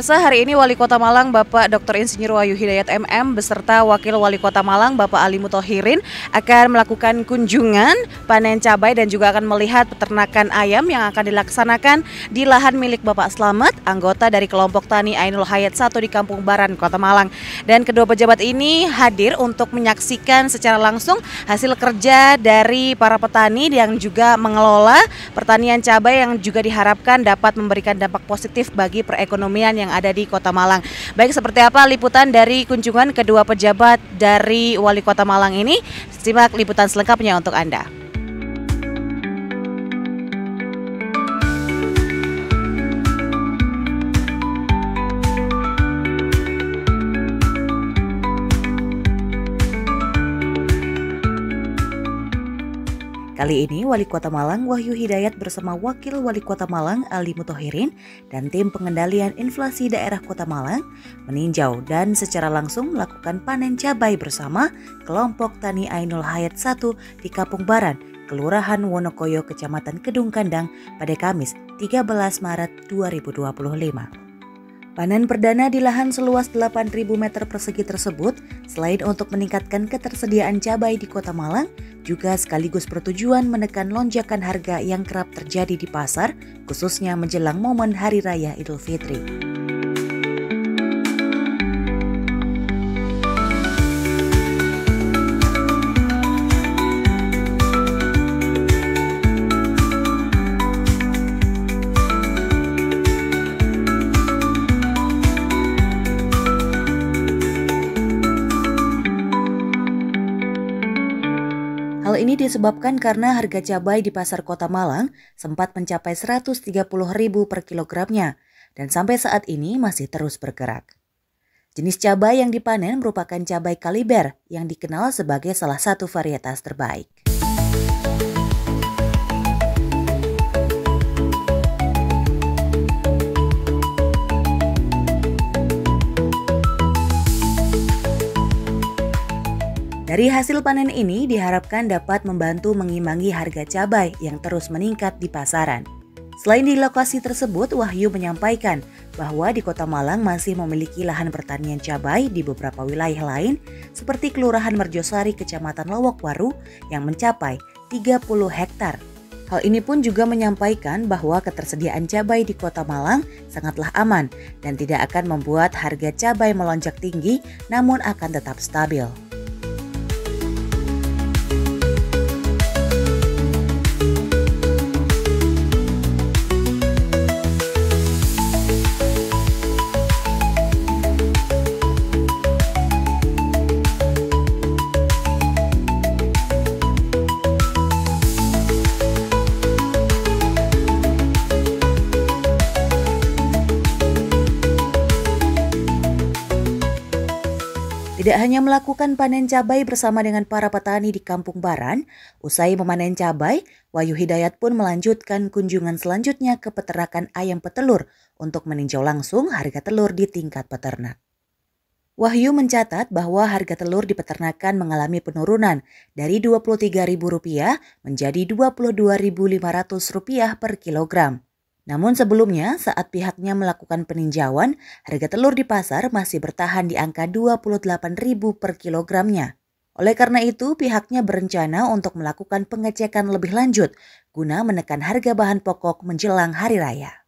Pemirsa, hari ini Wali Kota Malang Bapak Dr. Insinyur Wahyu Hidayat MM beserta Wakil Wali Kota Malang Bapak Ali Muthohirin akan melakukan kunjungan panen cabai dan juga akan melihat peternakan ayam yang akan dilaksanakan di lahan milik Bapak Slamet, anggota dari kelompok Tani Ainul Hayat 1 di Kampung Baran, Kota Malang. Dan kedua pejabat ini hadir untuk menyaksikan secara langsung hasil kerja dari para petani yang juga mengelola pertanian cabai yang juga diharapkan dapat memberikan dampak positif bagi perekonomian yang ada di Kota Malang. Baik, seperti apa liputan dari kunjungan kedua pejabat dari Wali Kota Malang ini? Simak liputan selengkapnya untuk Anda. Kali ini Wali Kota Malang Wahyu Hidayat bersama Wakil Wali Kota Malang Ali Muthohirin dan tim pengendalian inflasi daerah Kota Malang meninjau dan secara langsung melakukan panen cabai bersama kelompok Tani Ainul Hayat 1 di Kampung Baran, Kelurahan Wonokoyo, Kecamatan Kedung Kandang pada Kamis 13 Maret 2025. Panen perdana di lahan seluas 8.000 meter persegi tersebut selain untuk meningkatkan ketersediaan cabai di Kota Malang, juga sekaligus bertujuan menekan lonjakan harga yang kerap terjadi di pasar, khususnya menjelang momen Hari Raya Idul Fitri. Hal ini disebabkan karena harga cabai di pasar Kota Malang sempat mencapai Rp130.000 per kilogramnya dan sampai saat ini masih terus bergerak. Jenis cabai yang dipanen merupakan cabai kaliber yang dikenal sebagai salah satu varietas terbaik. Dari hasil panen ini diharapkan dapat membantu mengimbangi harga cabai yang terus meningkat di pasaran. Selain di lokasi tersebut, Wahyu menyampaikan bahwa di Kota Malang masih memiliki lahan pertanian cabai di beberapa wilayah lain seperti Kelurahan Merjosari, Kecamatan Lowokwaru yang mencapai 30 hektar. Hal ini pun juga menyampaikan bahwa ketersediaan cabai di Kota Malang sangatlah aman dan tidak akan membuat harga cabai melonjak tinggi, namun akan tetap stabil. Tidak hanya melakukan panen cabai bersama dengan para petani di Kampung Baran, usai memanen cabai, Wahyu Hidayat pun melanjutkan kunjungan selanjutnya ke peternakan ayam petelur untuk meninjau langsung harga telur di tingkat peternak. Wahyu mencatat bahwa harga telur di peternakan mengalami penurunan dari Rp23.000 menjadi Rp22.500 per kilogram. Namun sebelumnya saat pihaknya melakukan peninjauan, harga telur di pasar masih bertahan di angka Rp28.000 per kilogramnya. Oleh karena itu, pihaknya berencana untuk melakukan pengecekan lebih lanjut guna menekan harga bahan pokok menjelang Hari Raya.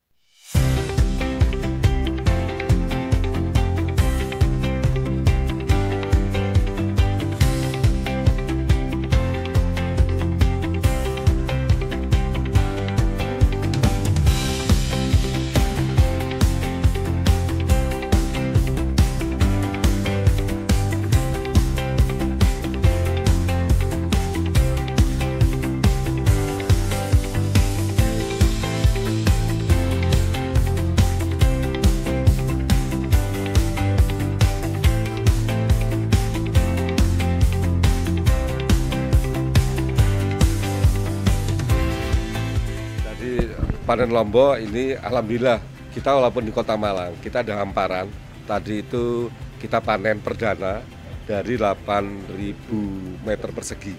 Panen Lombok ini alhamdulillah kita walaupun di Kota Malang kita ada hamparan. Tadi itu kita panen perdana dari 8.000 meter persegi.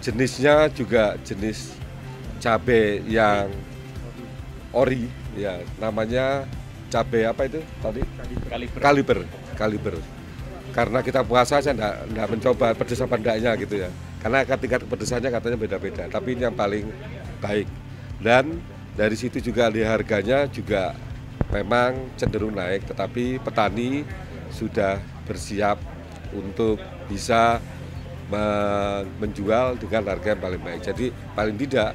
Jenisnya juga jenis cabai yang ori, ya namanya cabai apa itu tadi? Kaliber. Karena kita puasa saya enggak mencoba pedes apa enggaknya gitu ya. Karena tingkat kepedesannya katanya beda-beda, tapi ini yang paling baik. Dan dari situ juga di harganya juga memang cenderung naik, tetapi petani sudah bersiap untuk bisa menjual dengan harga yang paling baik. Jadi paling tidak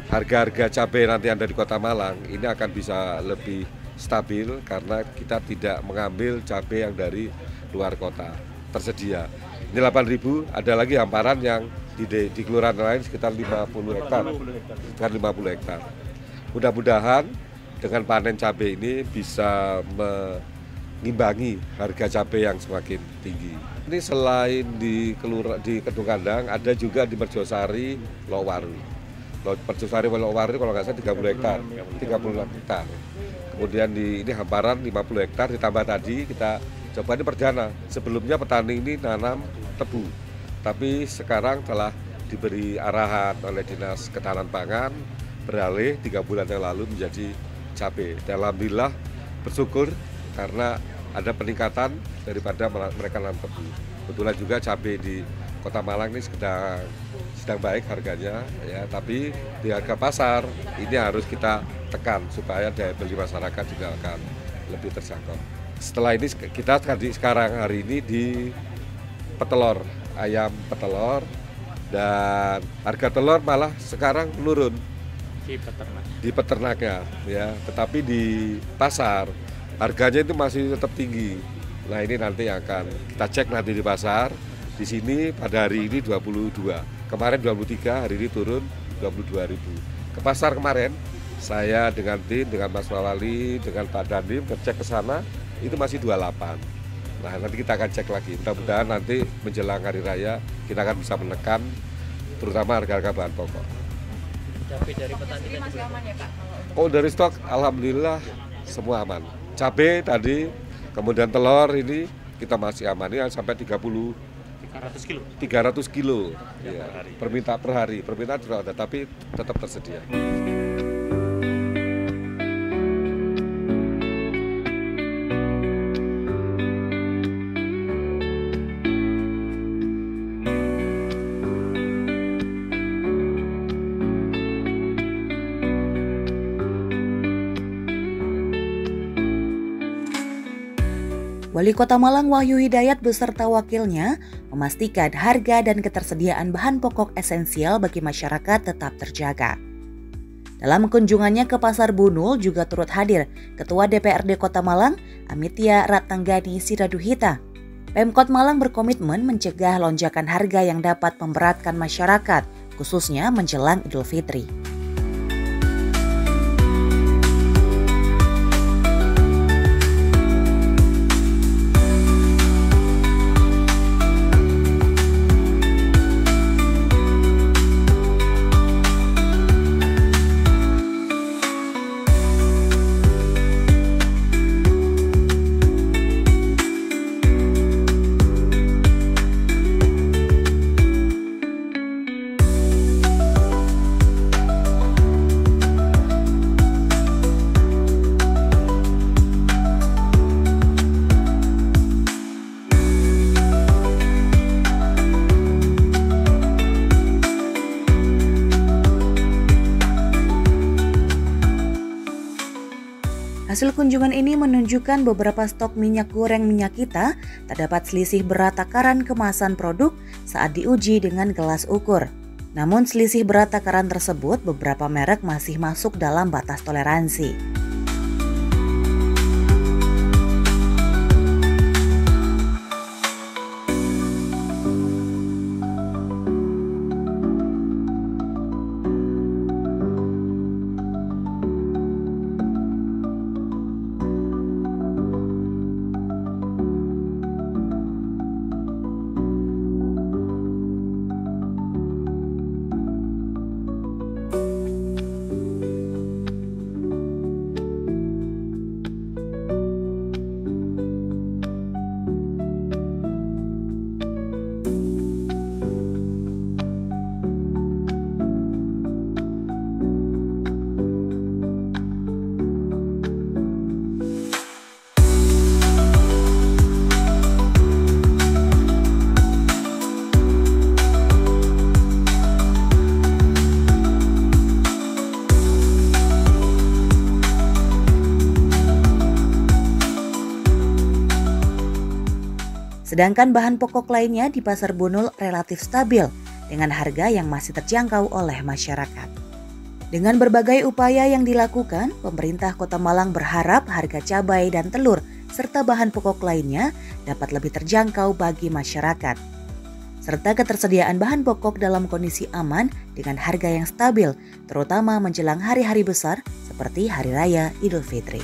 harga-harga cabai nanti yang ada di Kota Malang ini akan bisa lebih stabil karena kita tidak mengambil cabai yang dari luar kota tersedia. Ini 8.000, ada lagi hamparan yang di kelurahan lain sekitar 50 hektar. Sekitar 50 hektar. Mudah-mudahan dengan panen cabai ini bisa mengimbangi harga cabai yang semakin tinggi. Ini selain di Kedung Kandang, ada juga di Merjosari, Lowaru. Merjosari, Lowaru kalau nggak salah 30 hektar, 36 hektar. Kemudian ini hamparan 50 hektar, ditambah tadi kita coba ini perdana. Sebelumnya petani ini nanam tebu, tapi sekarang telah diberi arahan oleh Dinas Ketahanan Pangan beralih 3 bulan yang lalu menjadi cabai. Dan alhamdulillah bersyukur karena ada peningkatan daripada mereka nanam tebu. Kebetulan juga cabai di Kota Malang ini sedang baik harganya, ya. Tapi di harga pasar ini harus kita tekan supaya daya beli masyarakat juga akan lebih terjangkau. Setelah ini kita sekarang hari ini di petelur, ayam petelur, dan harga telur malah sekarang menurun di peternaknya, ya. Tetapi di pasar harganya itu masih tetap tinggi. Nah ini nanti akan kita cek nanti di pasar. Di sini pada hari ini 22, kemarin 23, hari ini turun 22.000. Ke pasar kemarin saya dengan tim, dengan Mas Mawali, dengan Pak Dandim ngecek ke sana itu masih 28. Nah nanti kita akan cek lagi. Mudah-mudahan nanti menjelang hari raya kita akan bisa menekan terutama harga-harga bahan pokok. Cabai dari petani masih aman ya Pak? Oh dari stok alhamdulillah semua aman. Cabai tadi, kemudian telur ini kita masih aman ya sampai 300 kilo ya, permintaan per hari, permintaan sudah ada tapi tetap tersedia. Wali Kota Malang Wahyu Hidayat beserta wakilnya memastikan harga dan ketersediaan bahan pokok esensial bagi masyarakat tetap terjaga. Dalam kunjungannya ke Pasar Bunul juga turut hadir Ketua DPRD Kota Malang, Amitya Ratnanggani Siraduhita. Pemkot Malang berkomitmen mencegah lonjakan harga yang dapat memberatkan masyarakat, khususnya menjelang Idul Fitri. Hasil kunjungan ini menunjukkan beberapa stok minyak goreng minyak kita terdapat selisih berat takaran kemasan produk saat diuji dengan gelas ukur. Namun selisih berat takaran tersebut beberapa merek masih masuk dalam batas toleransi. Sedangkan bahan pokok lainnya di Pasar Bunul relatif stabil dengan harga yang masih terjangkau oleh masyarakat. Dengan berbagai upaya yang dilakukan, pemerintah Kota Malang berharap harga cabai dan telur serta bahan pokok lainnya dapat lebih terjangkau bagi masyarakat, serta ketersediaan bahan pokok dalam kondisi aman dengan harga yang stabil, terutama menjelang hari-hari besar seperti Hari Raya Idul Fitri.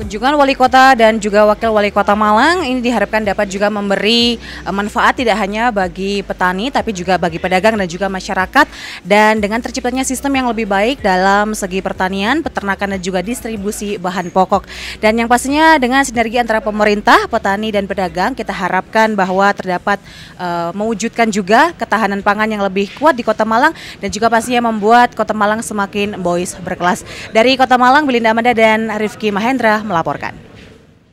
Kunjungan Wali Kota dan juga Wakil Wali Kota Malang ini diharapkan dapat juga memberi manfaat tidak hanya bagi petani tapi juga bagi pedagang dan juga masyarakat, dan dengan terciptanya sistem yang lebih baik dalam segi pertanian, peternakan dan juga distribusi bahan pokok. Dan yang pastinya dengan sinergi antara pemerintah, petani dan pedagang, kita harapkan bahwa terdapat mewujudkan juga ketahanan pangan yang lebih kuat di Kota Malang dan juga pastinya membuat Kota Malang semakin boys berkelas. Dari Kota Malang, Belinda Amanda dan Rifki Mahendra melaporkan.